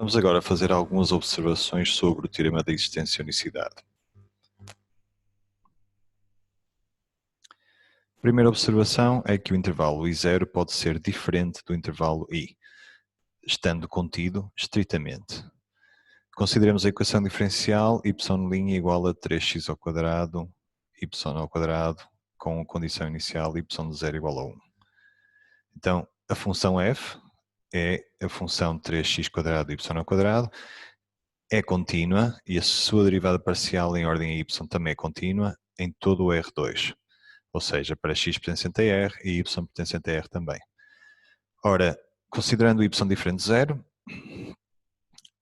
Vamos agora fazer algumas observações sobre o teorema da existência unicidade. A primeira observação é que o intervalo I0 pode ser diferente do intervalo I, estando contido estritamente. Consideremos a equação diferencial y' igual a 3x ao quadrado, y ao quadrado, com a condição inicial y de 0 igual a 1. Então, a função f é a função 3x quadrado y ao quadrado, é contínua e a sua derivada parcial em ordem a y também é contínua em todo o R2, ou seja, para x pertencente a R e y pertencente a R também. Ora, considerando y diferente de 0,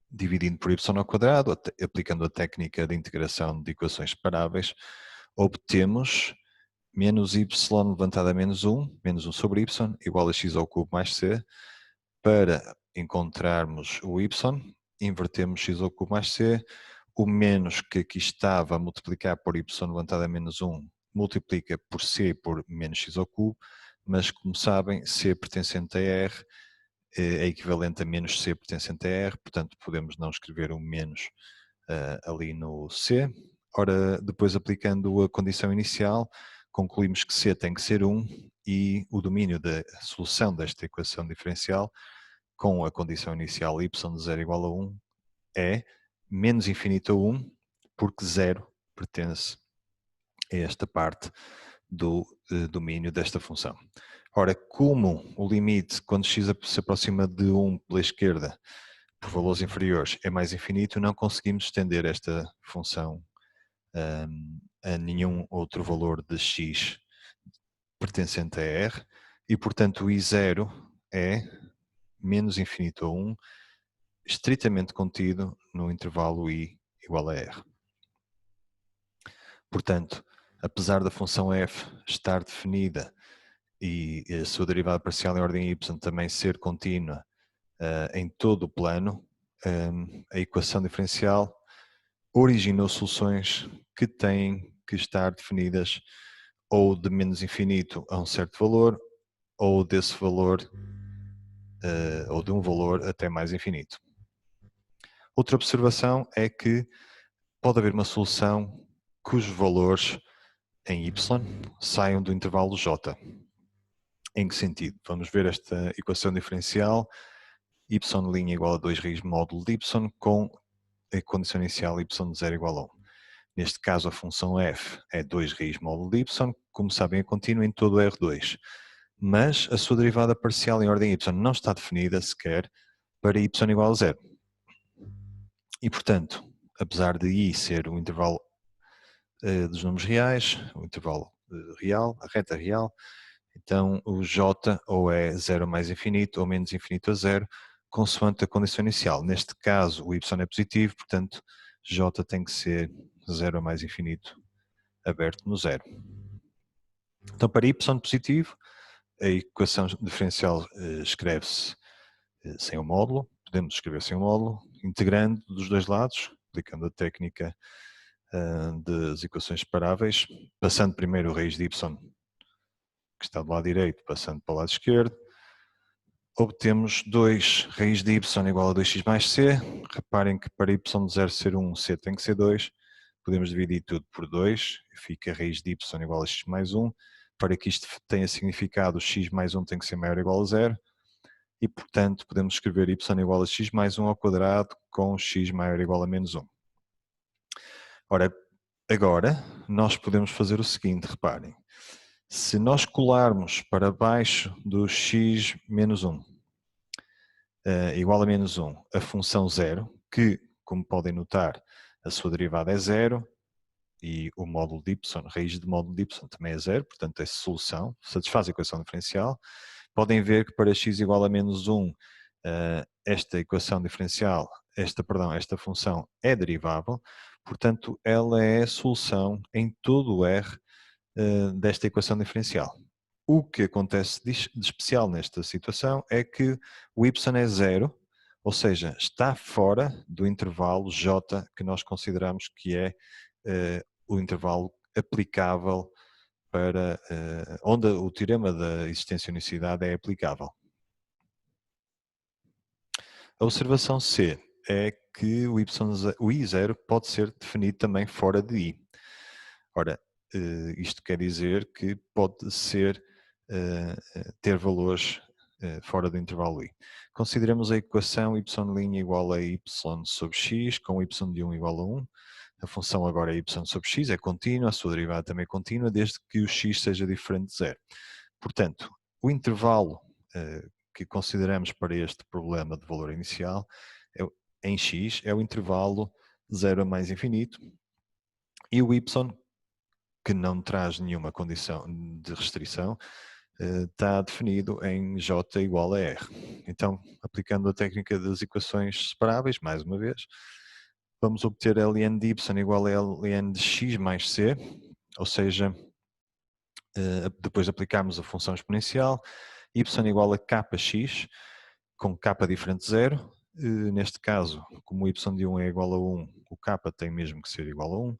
dividindo por y ao quadrado, aplicando a técnica de integração de equações separáveis, obtemos menos y levantado a menos 1 sobre y, igual a x ao cubo mais c. Para encontrarmos o y, invertemos x ao cubo mais c, o menos que aqui estava a multiplicar por y levantado a menos 1, multiplica por c por menos x ao cubo, mas como sabem, c pertencente a R é equivalente a menos c pertencente a R, portanto podemos não escrever um menos ali no c. Ora, depois aplicando a condição inicial, concluímos que c tem que ser 1 e o domínio da solução desta equação diferencial com a condição inicial y de 0 igual a 1 é menos infinito a 1, porque 0 pertence a esta parte do domínio desta função. Ora, como o limite, quando x se aproxima de 1 pela esquerda, por valores inferiores, é mais infinito, não conseguimos estender esta função a nenhum outro valor de x pertencente a R, e portanto o I0 é menos infinito a 1, estritamente contido no intervalo I igual a R. Portanto, apesar da função f estar definida e a sua derivada parcial em ordem y também ser contínua em todo o plano, a equação diferencial originou soluções que têm que estar definidas ou de menos infinito a um certo valor, ou desse valor, ou de um valor até mais infinito. Outra observação é que pode haver uma solução cujos valores em y saiam do intervalo j. Em que sentido? Vamos ver esta equação diferencial y' igual a 2 raiz módulo de y com a condição inicial y de 0 igual a 1. Neste caso a função f é 2 raiz módulo de y, como sabem é contínua em todo o R2, mas a sua derivada parcial em ordem y não está definida sequer para y igual a 0. E portanto, apesar de i ser o intervalo dos números reais, o intervalo real, a reta real, então o j ou é 0 mais infinito ou menos infinito a 0, consoante a condição inicial. Neste caso o y é positivo, portanto j tem que ser 0 mais infinito aberto no 0. Então para y positivo, a equação diferencial escreve-se sem o módulo, podemos escrever sem o módulo, integrando dos dois lados, aplicando a técnica das equações separáveis, passando primeiro o raiz de y, que está do lado direito, passando para o lado esquerdo, obtemos 2 raiz de y igual a 2x mais c. Reparem que para y de 0 ser 1, c tem que ser 2. Podemos dividir tudo por 2, fica raiz de y igual a x mais 1. Para que isto tenha significado, x mais 1 tem que ser maior ou igual a 0. E, portanto, podemos escrever y igual a x mais 1 ao quadrado com x maior ou igual a menos 1. Ora, agora nós podemos fazer o seguinte, reparem. Se nós colarmos para baixo do x menos 1 igual a menos 1 a função 0, que, como podem notar, a sua derivada é 0 e o módulo de y, raiz de módulo de y também é 0, portanto é solução, satisfaz a equação diferencial. Podem ver que para x igual a menos 1, esta equação diferencial, esta função é derivável, portanto ela é a solução em todo o R desta equação diferencial. O que acontece de especial nesta situação é que o y é 0, ou seja, está fora do intervalo j que nós consideramos que é o intervalo aplicável para onde o teorema da existência unicidade é aplicável. A observação C é que o I0 pode ser definido também fora de I. Ora, isto quer dizer que pode ser ter valores fora do intervalo I. Consideramos a equação y' igual a y sobre x, com y de 1 igual a 1. A função agora é y sobre x, é contínua, a sua derivada também é contínua, desde que o x seja diferente de zero. Portanto, o intervalo que consideramos para este problema de valor inicial em x é o intervalo 0 a mais infinito, e o y, que não traz nenhuma condição de restrição, está definido em J igual a R. Então, aplicando a técnica das equações separáveis, mais uma vez, vamos obter ln de y igual a ln de x mais c, ou seja, depois de aplicarmos a função exponencial, y igual a kx, com k diferente de 0. Neste caso, como y de 1 é igual a 1, o k tem mesmo que ser igual a 1,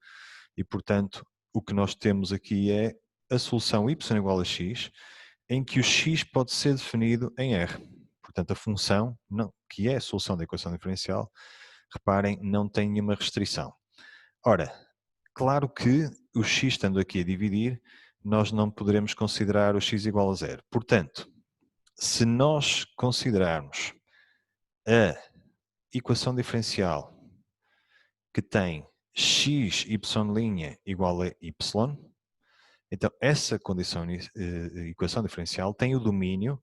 e portanto o que nós temos aqui é a solução y igual a x, em que o x pode ser definido em R. Portanto, a função, que é a solução da equação diferencial, reparem, não tem nenhuma restrição. Ora, claro que o x estando aqui a dividir, nós não poderemos considerar o x igual a 0. Portanto, se nós considerarmos a equação diferencial que tem x, y' igual a y, então essa condição, equação diferencial tem o domínio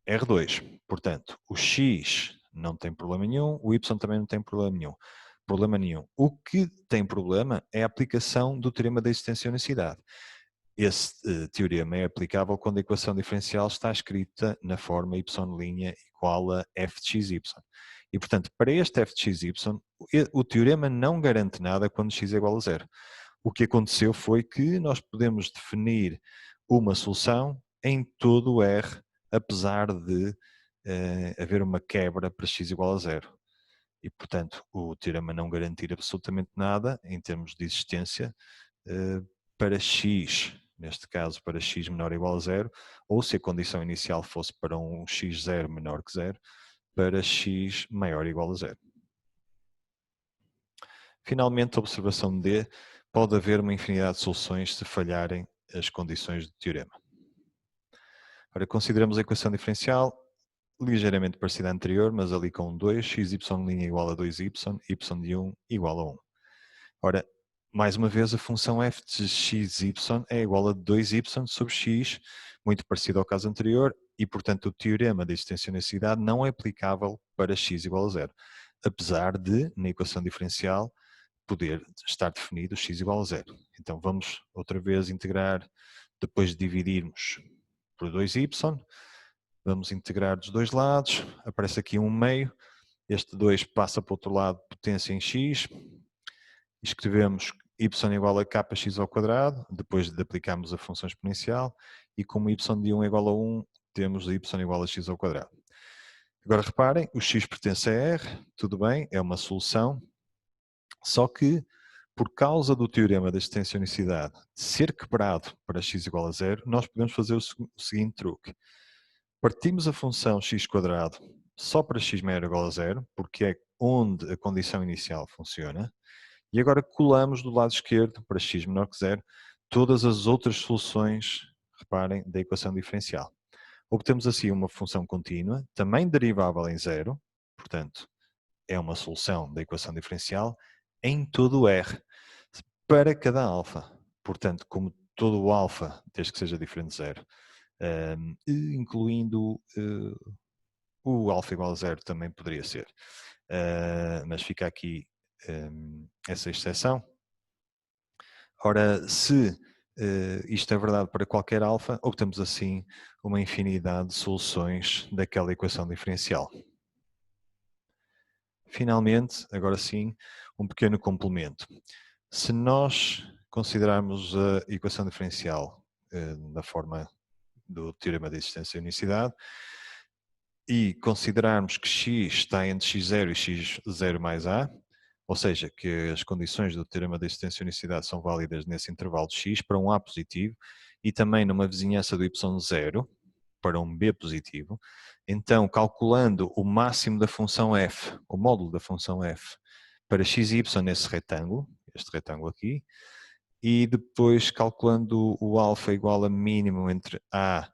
R2. Portanto, o x não tem problema nenhum, o y também não tem problema nenhum. O que tem problema é a aplicação do teorema da existência unicidade. Esse teorema é aplicável quando a equação diferencial está escrita na forma y' igual a f de xy. E, portanto, para este f de xy, o teorema não garante nada quando x é igual a 0. O que aconteceu foi que nós podemos definir uma solução em todo o R, apesar de haver uma quebra para x igual a 0. E, portanto, o teorema não garantir absolutamente nada em termos de existência para x, neste caso para x menor ou igual a 0, ou se a condição inicial fosse para um x0 menor que 0, para x maior ou igual a 0. Finalmente, a observação D: pode haver uma infinidade de soluções se falharem as condições do teorema. Ora, consideramos a equação diferencial ligeiramente parecida à anterior, mas ali com 2, xy' igual a 2y, y de 1 igual a 1. Ora, mais uma vez, a função f de xy é igual a 2y sobre x, muito parecido ao caso anterior, e, portanto, o teorema da existência unicidade não é aplicável para x igual a 0, apesar de, na equação diferencial, poder estar definido x igual a 0. Então, vamos outra vez integrar, depois de dividirmos por 2y, vamos integrar dos dois lados, aparece aqui um meio, este 2 passa para o outro lado, potência em x, escrevemos y igual a kx ao quadrado, depois de aplicarmos a função exponencial, e como y de 1 é igual a 1, temos y igual a x ao quadrado. Agora reparem, o x pertence a R, tudo bem, é uma solução, só que por causa do teorema da existência unicidade ser quebrado para x igual a 0, nós podemos fazer o seguinte truque. Partimos a função x² só para x maior ou igual a 0, porque é onde a condição inicial funciona, e agora colamos do lado esquerdo, para x menor que 0, todas as outras soluções, reparem, da equação diferencial. Obtemos assim uma função contínua, também derivável em 0, portanto, é uma solução da equação diferencial, em todo o R, para cada alfa. Portanto, como todo o alfa, desde que seja diferente de 0, incluindo o alfa igual a 0 também poderia ser. Mas fica aqui essa exceção. Ora, se isto é verdade para qualquer alfa, obtemos assim uma infinidade de soluções daquela equação diferencial. Finalmente, agora sim, um pequeno complemento. Se nós considerarmos a equação diferencial da forma do teorema da existência e unicidade e considerarmos que x está entre x0 e x0 mais a, ou seja, que as condições do teorema da existência e unicidade são válidas nesse intervalo de x para um a positivo e também numa vizinhança do y0, para um B positivo, então calculando o máximo da função f, o módulo da função f, para x e y nesse retângulo, este retângulo aqui, e depois calculando o alfa igual a mínimo entre a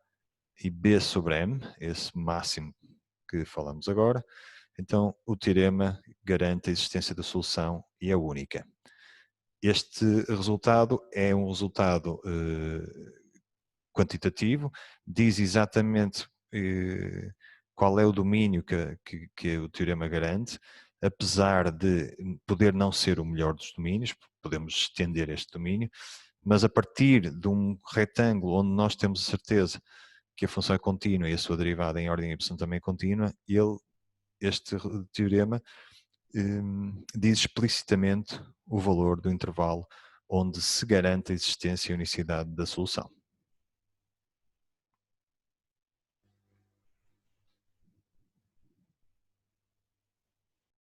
e b sobre m, esse máximo que falamos agora, então o teorema garante a existência da solução e é única. Este resultado é um resultado quantitativo, diz exatamente qual é o domínio que o teorema garante, apesar de poder não ser o melhor dos domínios, podemos estender este domínio, mas a partir de um retângulo onde nós temos a certeza que a função é contínua e a sua derivada em ordem y também é contínua, este teorema diz explicitamente o valor do intervalo onde se garante a existência e a unicidade da solução.